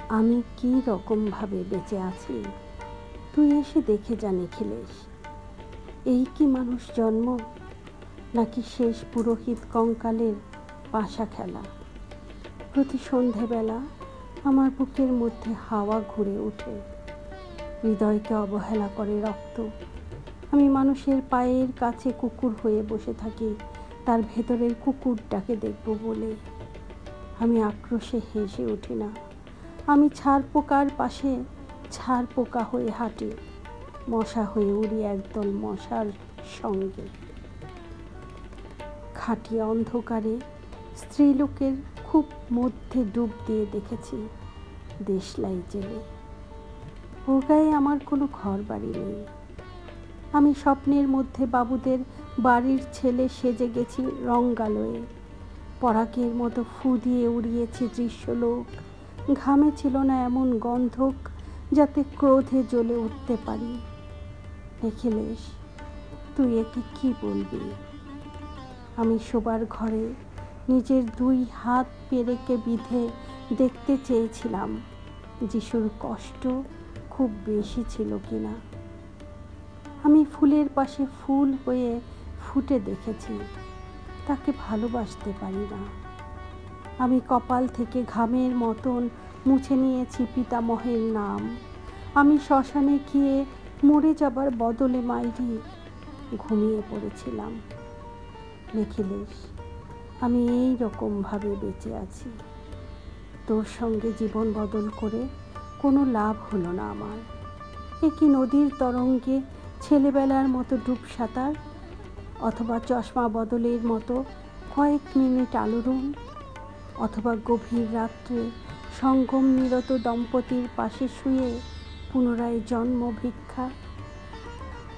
আমি কি রকমভাবে বেঁচে আছি তুই এসে দেখে যা নিখিলেশ। এই কি মানুষ জন্ম, নাকি শেষ পুরোহিত কঙ্কালের পাশা খেলা? প্রতি সন্ধেবেলা আমার বুকের মধ্যে হাওয়া ঘুরে ওঠে, হৃদয়কে অবহেলা করে রক্ত। আমি মানুষের পায়ের কাছে কুকুর হয়ে বসে থাকি, তার ভেতরের কুকুরটাকে দেখব বলে। আমি আক্রোশে হেসে উঠি না। আমি ছাড় পোকার পাশে ছাড় পোকা হয়ে হাঁটি, মশা হয়ে উড়ি একদল মশার সঙ্গে। খাটিয়া অন্ধকারে স্ত্রীলোকের খুব মধ্যে ডুব দিয়ে দেখেছি দেশলাই জেলে। ও গায়ে আমার কোনো ঘর বাড়ি নেই। আমি স্বপ্নের মধ্যে বাবুদের বাড়ির ছেলে সেজে গেছি রঙ্গালয়ে। পরাগের মতো ফু দিয়ে উড়িয়েছি দৃশ্যলোক। ঘামে ছিল না এমন গন্ধক যাতে ক্রোধে জ্বলে উঠতে পারি। নিখিলেশ, তুই একে কি বলবি? আমি শোবার ঘরে নিজের 2 হাত পেরেকে বিধে দেখতে চেয়েছিলাম যিশুর কষ্ট খুব বেশি ছিল কিনা। আমি ফুলের পাশে ফুল হয়ে ফুটে দেখেছি, তাকে ভালোবাসতে পারি না। আমি কপাল থেকে ঘামের মতন মুছে নিয়েছি পিতামহের নাম। আমি শ্মশানে গিয়ে মরে যাবার বদলে মাইরি ঘুমিয়ে পড়েছিলাম। নিখিলেশ, আমি এই রকমভাবে বেঁচে আছি। তোর সঙ্গে জীবন বদল করে কোনো লাভ হলো না আমার। এ কি নদীর তরঙ্গে ছেলেবেলার মতো ডুব সাঁতার, অথবা চশমা বদলের মতো কয়েক মিনিট আলোড়ন, অথবা গভীর রাত্রে সঙ্গম নিরত দম্পতির পাশে শুয়ে পুনরায় জন্ম ভিক্ষা?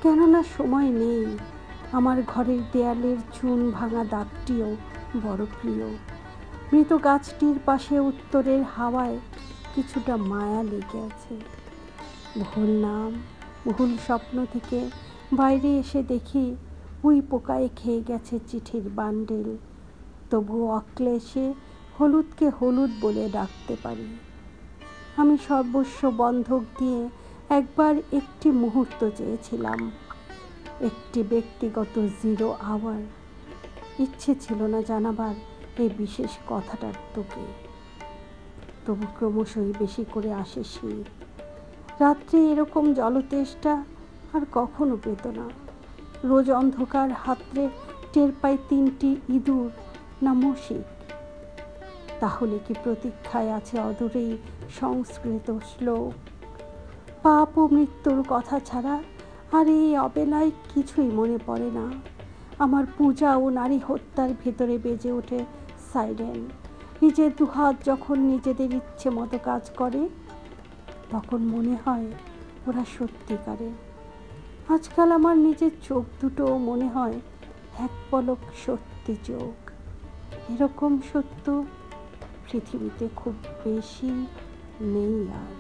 কেননা সময় নেই। আমার ঘরের দেয়ালের চুন ভাঙা দাগটিও বড় প্রিয়। মৃত গাছটির পাশে উত্তরের হাওয়ায় কিছুটা মায়া লেগে আছে। ভুল নাম, ভুল স্বপ্ন থেকে বাইরে এসে দেখি উই পোকায় খেয়ে গেছে চিঠির বান্ডেল। তবুও অক্লেশে হলুদকে হলুদ বলে ডাকতে পারি। আমি সর্বস্ব বন্ধক দিয়ে একবার একটি মুহূর্ত চেয়েছিলাম, একটি ব্যক্তিগত 0 আওয়ার। ইচ্ছে ছিল না জানাবার এই বিশেষ কথাটার তোকে। তবু ক্রমশই বেশি করে আসে শীত। রাত্রে এরকম জলতেষ্টা আর কখনো পেত না। রোজ অন্ধকার হাতড়ে টের পাই 3টি ইঁদুর না মশিক। তাহলে কি প্রতীক্ষায় আছে অদূরেই সংস্কৃত শ্লোক? পাপ ও মৃত্যুর কথা ছাড়া আর এই অবেলায় কিছুই মনে পড়ে না। আমার পূজা ও নারী হত্যার ভেতরে বেজে ওঠে সাইরেন। নিজের 2 হাত যখন নিজেদের ইচ্ছে মতো কাজ করে, তখন মনে হয় ওরা সত্যিকারে। আজকাল আমার নিজের চোখ দুটোও মনে হয় এক পলক সত্যি চোখ। এরকম সত্য পৃথিবীতে খুব বেশি নেই আর।